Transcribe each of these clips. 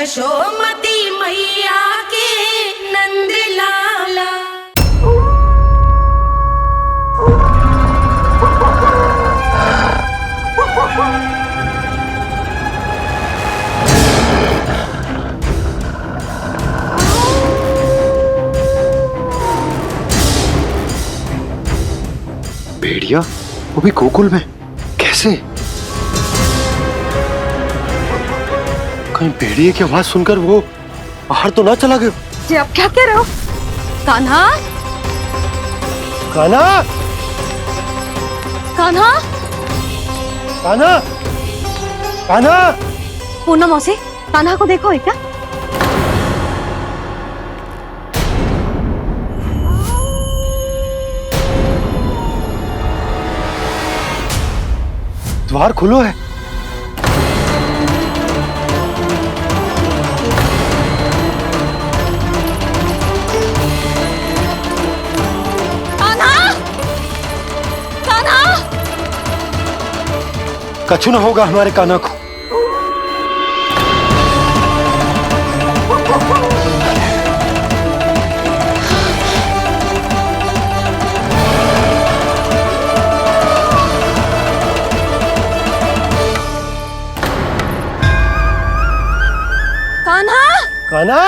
यशोमती मैया के नंद लाला। भेड़िया वो भी गोकुल में कैसे? कहीं भेड़िए की आवाज सुनकर वो बाहर तो ना चला गया? जी आप क्या कह रहे हो? कान्हा, कान्हा, कान्हा, कान्हा, कान्हा। पूनम मौसी, कान्हा को देखो है क्या? द्वार खुलो है। कान्हा, कान्हा, कछु ना होगा हमारे कान्हा को। कान्हा, कान्हा,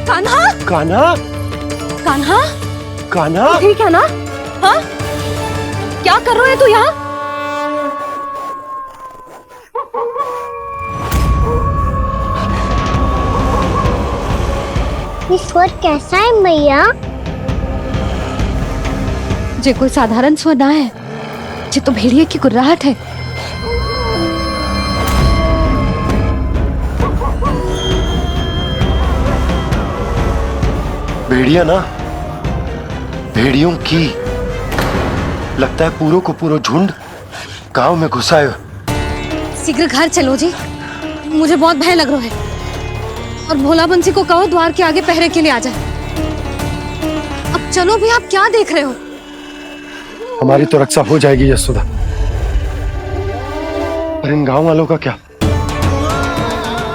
कान्हा, कान्हा, कान्हा, कान्हा। ठीक है ना? हाँ, क्या कर रहे हो तू यहाँ? ये स्वर कैसा है मैया? जे कोई साधारण स्वर ना है, जे तो भेड़िए की गुर्राहट है। भेड़िया ना, भेड़ियों की लगता है पूरो को पूरो झुंड गांव में घुसा है। शीघ्र घर चलो जी, मुझे बहुत भय लग रहा है। और भोला बंसी को कहो द्वार के आगे पहरे के लिए आ जाए। अब चलो भी, आप क्या देख रहे हो? हमारी तो रक्षा हो जाएगी यशोदा, पर इन गांव वालों का क्या?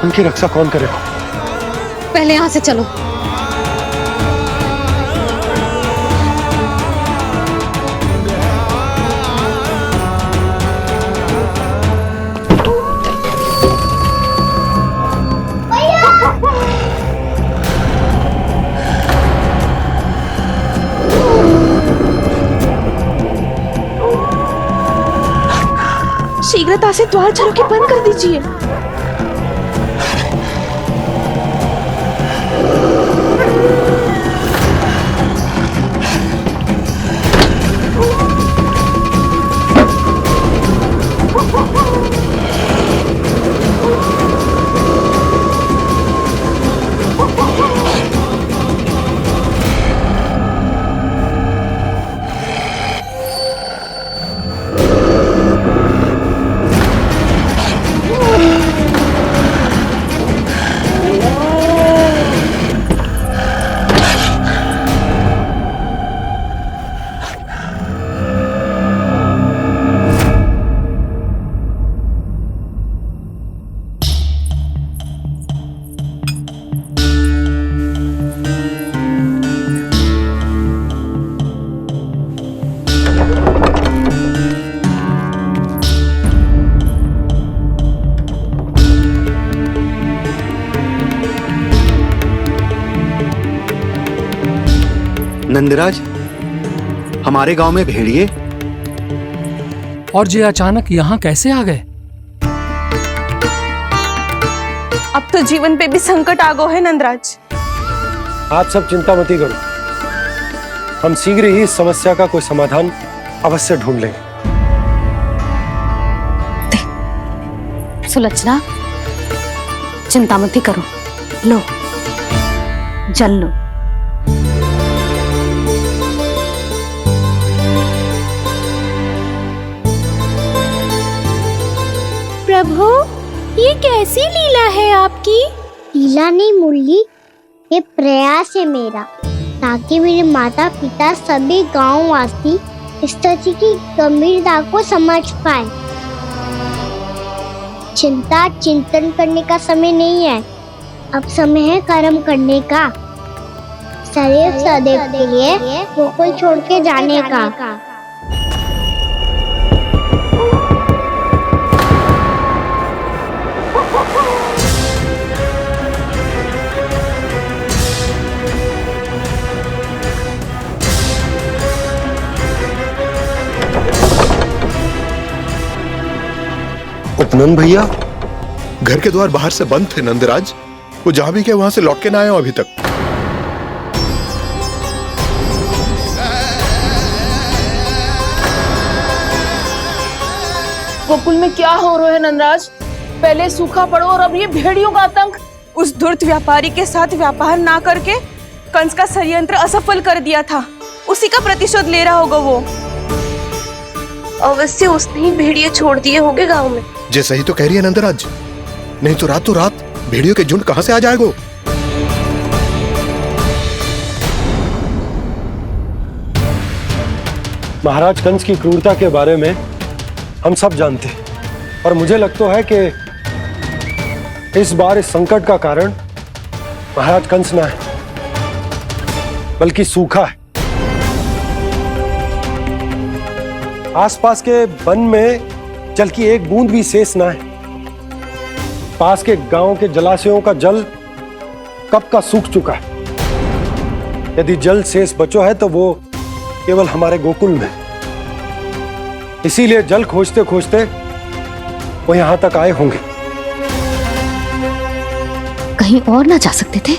उनकी रक्षा कौन करेगा? पहले यहाँ से चलो। शीघ्रता से द्वार झरोखे बंद कर दीजिए। नंदराज, हमारे गांव में भेड़िए और ये अचानक यहाँ कैसे आ गए? अब तो जीवन पे भी संकट आ गो है नंदराज। आप सब चिंता मत करो, हम शीघ्र ही इस समस्या का कोई समाधान अवश्य ढूंढ लेंगे। सुलक्षणा, चिंता मत करो, लो जल लो। प्रभु, ये कैसी लीला है आपकी? लीला नहीं मुरली, ये प्रयास है मेरा, ताकि मेरे माता पिता सभी गांव वासी स्थिति की गंभीरता को समझ पाए। चिंता चिंतन करने का समय नहीं है, अब समय है कर्म करने का, सदैव सदैव के लिए गोकुल छोड़ के जाने का। उपनंद भैया, घर के द्वार बाहर से बंद थे नंदराज। वो जहां भी गए वहां से लौट के ना आए हो अभी तक। गोकुल में क्या हो रहा है नंदराज? पहले सूखा पड़ो और अब ये भेड़ियों का आतंक। उस धूर्त व्यापारी के साथ व्यापार ना करके कंस का षड्यंत्र असफल कर दिया था, उसी का प्रतिशोध ले रहा होगा वो। अवश्य उसने ही भेड़िए छोड़ दिए होंगे गांव में। जैसा ही तो कह रही है नंदराज, नहीं तो रात भेड़ियों के झुंड कहां से आ जाएगा? महाराज कंस की क्रूरता के बारे में हम सब जानते हैं, और मुझे लगता है कि इस बार इस संकट का कारण महाराज कंस ना है, बल्कि सूखा है। आसपास के वन में जल की एक बूंद भी शेष ना है। पास के गांव के जलाशयों का जल कब का सूख चुका है। यदि जल शेष बचो है तो वो केवल हमारे गोकुल में। इसीलिए जल खोजते खोजते वो यहां तक आए होंगे। कहीं और ना जा सकते थे?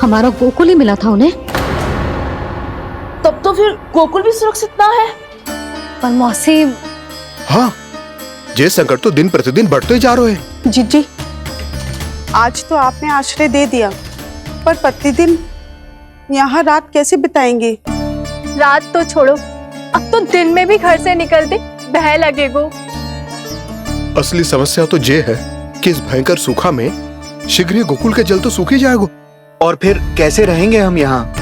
हमारा गोकुल ही मिला था उन्हें। तब तो फिर गोकुल भी सुरक्षित ना है। पर मौसी, हाँ, ये संकट तो दिन प्रतिदिन बढ़ते ही जा रहे हैं। जीजी, आज तो आपने आश्रय दे दिया, पर प्रतिदिन यहाँ रात कैसे बिताएंगे? रात तो छोड़ो, अब तो दिन में भी घर से निकलते भय लगेगो। असली समस्या तो ये है कि इस भयंकर सूखा में शीघ्र ही गोकुल के जल तो सूख ही जाएगा। और फिर कैसे रहेंगे हम यहाँ?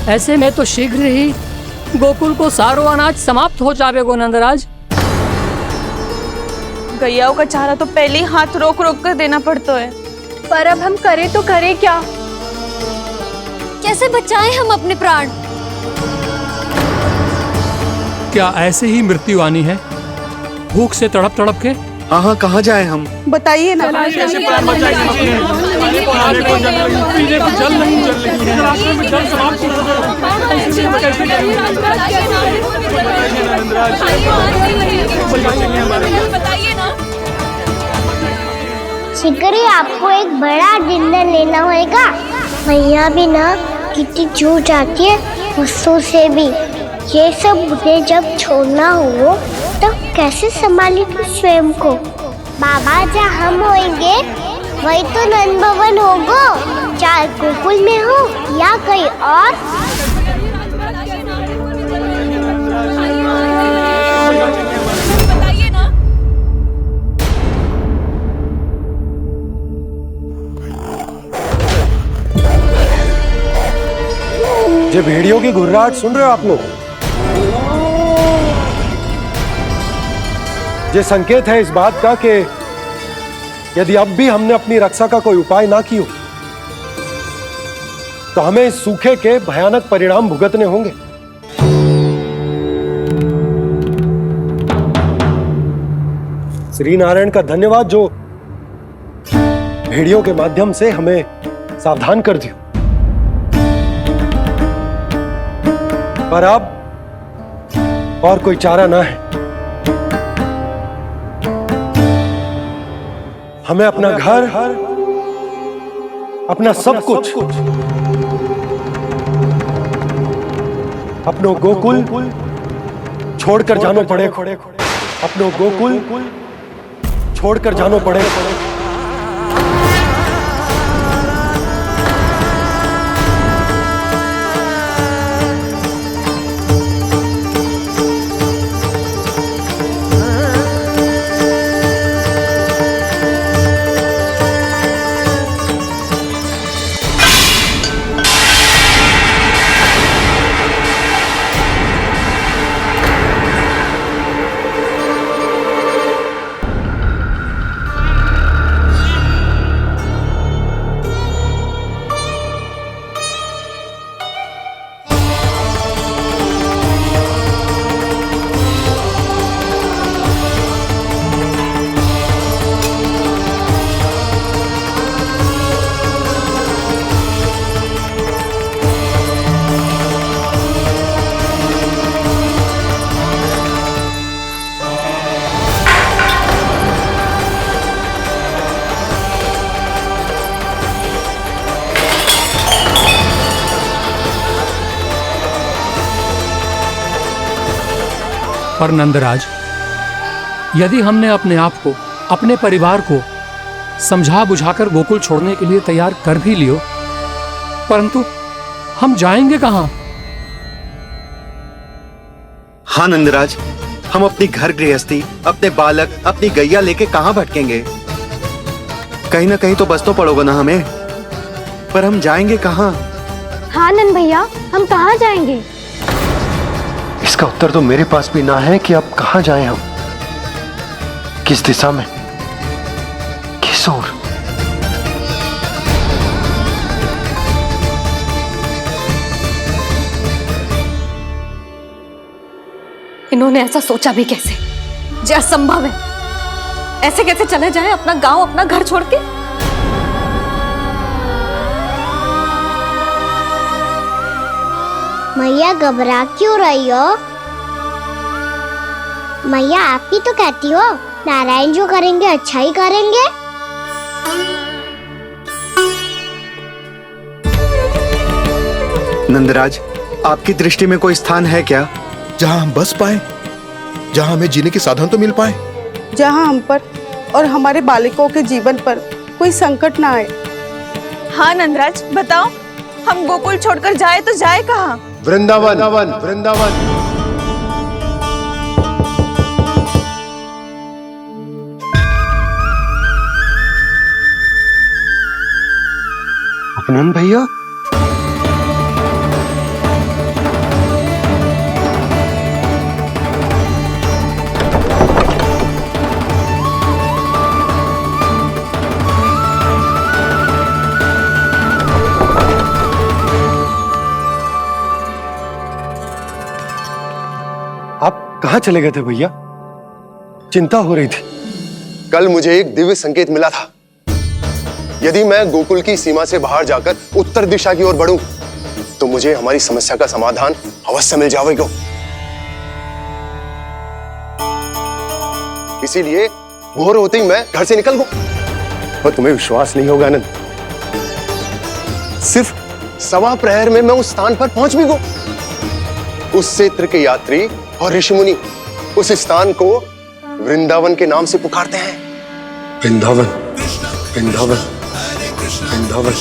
ऐसे में तो शीघ्र ही गोकुल को सारो अनाज समाप्त हो जाएगा नंदराज। गैयाओं का चारा तो पहले ही हाथ रोक रोक कर देना पड़ता है, पर अब हम करें तो करें क्या? कैसे बचाएं हम अपने प्राण? क्या ऐसे ही मृत्यु आनी है, भूख से तड़प तड़प के? हाँ, कहाँ जाएं हम? बताइए ना। जल नहीं जल रही है, रास्ते में जल समाप्त शीघ्र ही आपको एक बड़ा डिनर लेना होगा। मैया भी ना कितनी जूझ जाती है गुस्सों से भी। ये सब मुझे जब छोड़ना हो तो कैसे संभाली तू स्वयं को? बाबा जहाँ हम होंगे वही तो नंद भवन होगा, चाहे गोकुल में हो या कहीं और। ये भेड़ियों की घुर्राहट सुन रहे हो आप लोग? ये संकेत है इस बात का कि यदि अब भी हमने अपनी रक्षा का कोई उपाय ना किया तो हमें इस सूखे के भयानक परिणाम भुगतने होंगे। श्री नारायण का धन्यवाद जो भेड़ियों के माध्यम से हमें सावधान कर दिया। पर अब और कोई चारा ना है। हमें अपना घर, अपना सब कुछ, अपनो गोकुल छोड़कर जानो पड़े। अपनो गोकुल छोड़कर जानो पड़े। पर नंदराज, यदि हमने अपने आप को, अपने परिवार को समझा बुझाकर गोकुल छोड़ने के लिए तैयार कर भी लियो, परंतु हम जाएंगे कहां? हाँ नंदराज, हम अपनी घर गृहस्थी, अपने बालक, अपनी गैया लेके कहाँ भटकेंगे? कहीं ना कहीं तो बस तो पड़ोगा ना हमें, पर हम जाएंगे कहाँ? हाँ नंद भैया, हम कहाँ जाएंगे? इसका उत्तर तो मेरे पास भी ना है कि अब कहां जाएं हम, किस दिशा में, किस ओर। इन्होंने ऐसा सोचा भी कैसे? जो असंभव है। ऐसे कैसे चले जाएं अपना गांव, अपना घर छोड़ के? मैया घबरा क्यों रही हो? मैया आप ही तो कहती हो नारायण जो करेंगे अच्छा ही करेंगे। नंदराज, आपकी दृष्टि में कोई स्थान है क्या जहां हम बस पाए, जहां हमें जीने के साधन तो मिल पाए, जहाँ हम पर और हमारे बालकों के जीवन पर कोई संकट ना आए? हाँ नंदराज, बताओ, हम गोकुल छोड़कर जाए तो जाए कहाँ? वृंदावन, वृंदावन। अपनन भैया, आप कहां चले गए थे भैया? चिंता हो रही थी। कल मुझे एक दिव्य संकेत मिला था। यदि मैं गोकुल की सीमा से बाहर जाकर उत्तर दिशा की ओर बढ़ूं, तो मुझे हमारी समस्या का समाधान अवश्य मिल जाएगा। इसीलिए भोर होते ही मैं घर से निकल गया। और तुम्हें विश्वास नहीं होगा आनंद, सिर्फ सवा प्रहर में मैं उस स्थान पर पहुंच भी गया। उस क्षेत्र के यात्री और ऋषिमुनि उस स्थान को वृंदावन के नाम से पुकारते हैं। वृंदावन, वृंदावन, वृंदावन।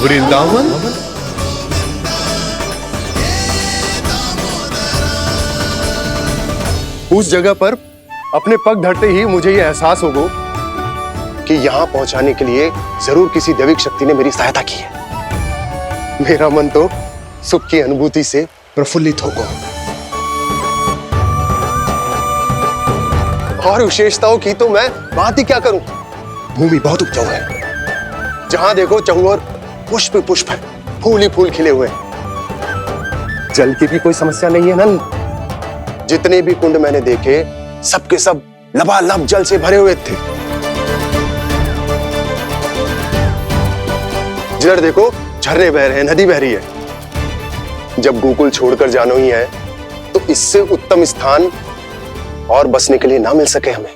वृंदावन? उस जगह पर अपने पग धरते ही मुझे यह एहसास होगा कि यहां पहुंचाने के लिए जरूर किसी दैविक शक्ति ने मेरी सहायता की है। मेरा मन तो सुख की अनुभूति से प्रफुल्लित होगा। और विशेषताओं की तो मैं बात ही क्या करूं। भूमि बहुत उपजाऊ है, जहां देखो चहुओर पुष्प पुष्प है, फूल ही फूल खिले हुए हैं। जल की भी कोई समस्या नहीं है नंद। जितने भी कुंड मैंने देखे, सबके सब लबालब जल से भरे हुए थे। जिधर देखो झरने बह रहे हैं, नदी बह रही है। जब गोकुल छोड़कर जाना ही है, तो इससे उत्तम स्थान और बसने के लिए ना मिल सके हमें।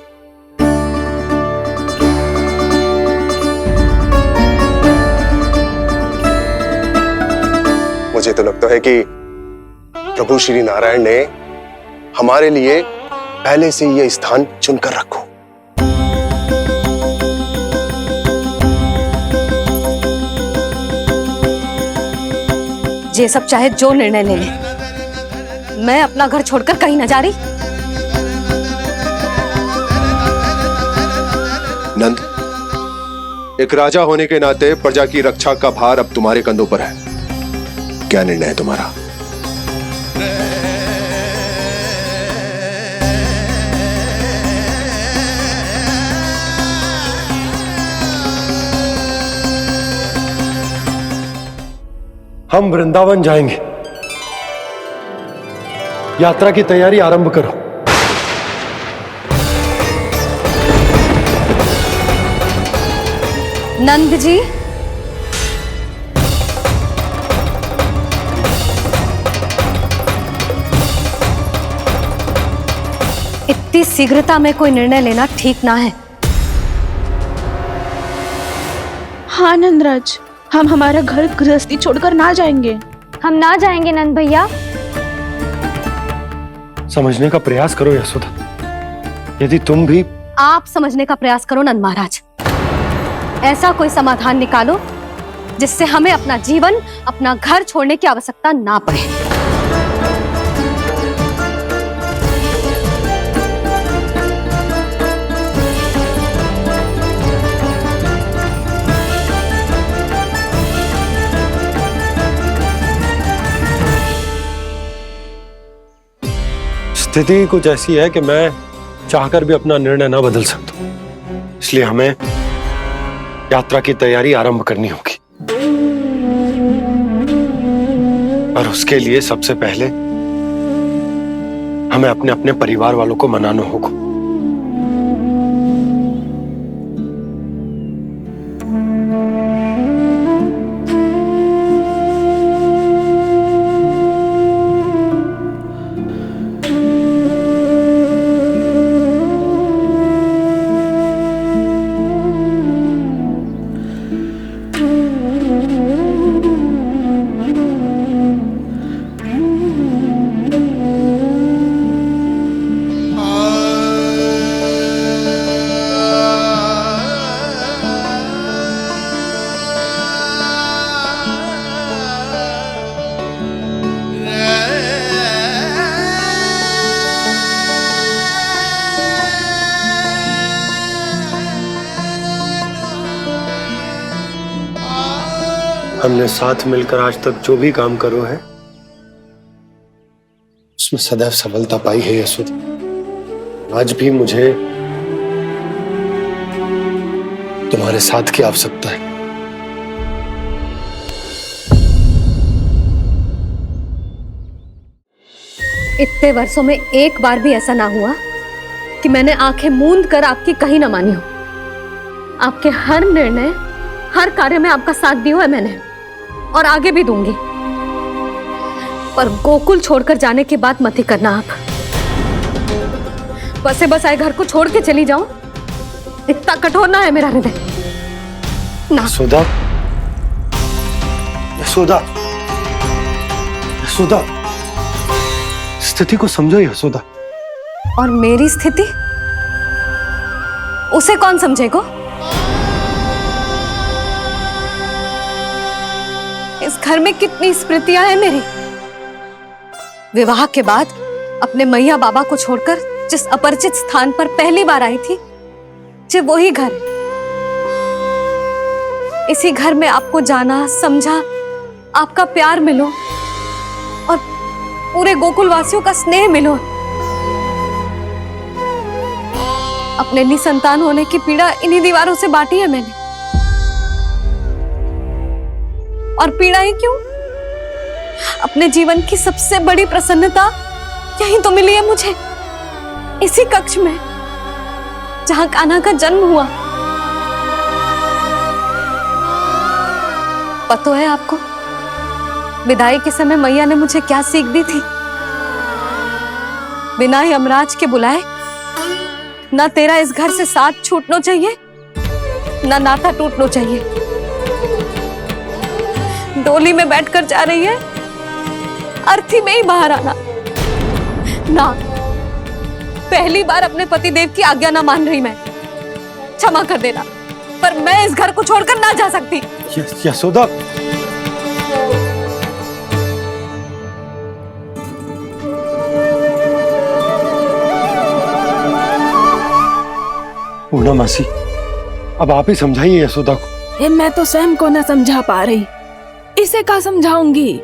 मुझे तो लगता है कि प्रभु श्री नारायण ने हमारे लिए पहले से यह स्थान चुनकर रखो। ये सब चाहे जो निर्णय ले ले, मैं अपना घर छोड़कर कहीं न जा रही। नंद, एक राजा होने के नाते प्रजा की रक्षा का भार अब तुम्हारे कंधों पर है। क्या निर्णय है तुम्हारा? हम वृंदावन जाएंगे। यात्रा की तैयारी आरंभ करो। नंद जी, इतनी शीघ्रता में कोई निर्णय लेना ठीक ना है। हाँ नंदराज, हम हमारा घर गृहस्थी छोड़कर ना जाएंगे। हम ना जाएंगे नंद भैया। समझने का प्रयास करो यशोदा। यदि तुम भी आप समझने का प्रयास करो नंद महाराज। ऐसा कोई समाधान निकालो जिससे हमें अपना जीवन, अपना घर छोड़ने की आवश्यकता ना पड़े। स्थिति कुछ ऐसी है कि मैं चाहकर भी अपना निर्णय ना बदल सकता हूं, इसलिए हमें यात्रा की तैयारी आरंभ करनी होगी। और उसके लिए सबसे पहले हमें अपने अपने परिवार वालों को मनाना होगा। हमने साथ मिलकर आज तक जो भी काम करो है उसमें सदैव सफलता पाई है यशोदा। आज भी मुझे तुम्हारे साथ की आवश्यकता है। इतने वर्षों में एक बार भी ऐसा ना हुआ कि मैंने आंखें मूंद कर आपकी कहीं ना मानी हो। आपके हर निर्णय, हर कार्य में आपका साथ दिया है मैंने, और आगे भी दूंगी। पर गोकुल छोड़कर जाने की बात मत ही करना आप। बसे बसाए घर को छोड़ के चली जाऊं, इतना कठोर ना है मेरा हृदय ना। यशोदा, यशोदा, यशोदा, स्थिति को समझो यशोदा। और मेरी स्थिति उसे कौन समझेगा? इस घर में कितनी स्मृतियां हैं मेरी। विवाह के बाद अपने मैया बाबा को छोड़कर जिस अपरिचित स्थान पर पहली बार आई थी, जो वही घर है। इसी घर में आपको जाना, समझा, आपका प्यार मिलो और पूरे गोकुल वासियों का स्नेह मिलो। अपने निसंतान होने की पीड़ा इन्हीं दीवारों से बांटी है मैंने। और पीड़ा ही क्यों? अपने जीवन की सबसे बड़ी प्रसन्नता यहीं तो मिली है मुझे, इसी कक्ष में जहां कान्हा का जन्म हुआ। पता है आपको विदाई के समय मैया ने मुझे क्या सीख दी थी? बिना यमराज के बुलाए ना तेरा इस घर से साथ छूटना चाहिए, ना नाता टूटना चाहिए। डोली में बैठकर जा रही है, अर्थी में ही बाहर आना ना। पहली बार अपने पति देव की आज्ञा ना मान रही मैं, क्षमा कर देना, पर मैं इस घर को छोड़कर ना जा सकती। यशोदा, पूर्णा मासी, अब आप ही समझाइए यशोदा को। मैं तो स्वयं को न समझा पा रही, इसे क्या समझाऊंगी?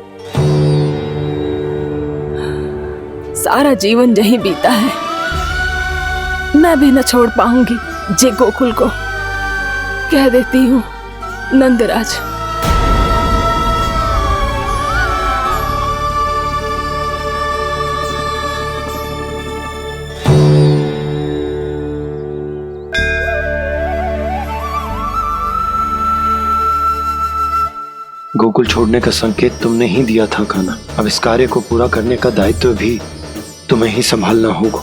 सारा जीवन यहीं बीता है, मैं भी न छोड़ पाऊंगी। जे गोकुल को कह देती हूँ नंदराज। गोकुल छोड़ने का संकेत तुमने ही दिया था कान्हा। अब इस कार्य को पूरा करने का दायित्व भी तुम्हें ही संभालना होगा।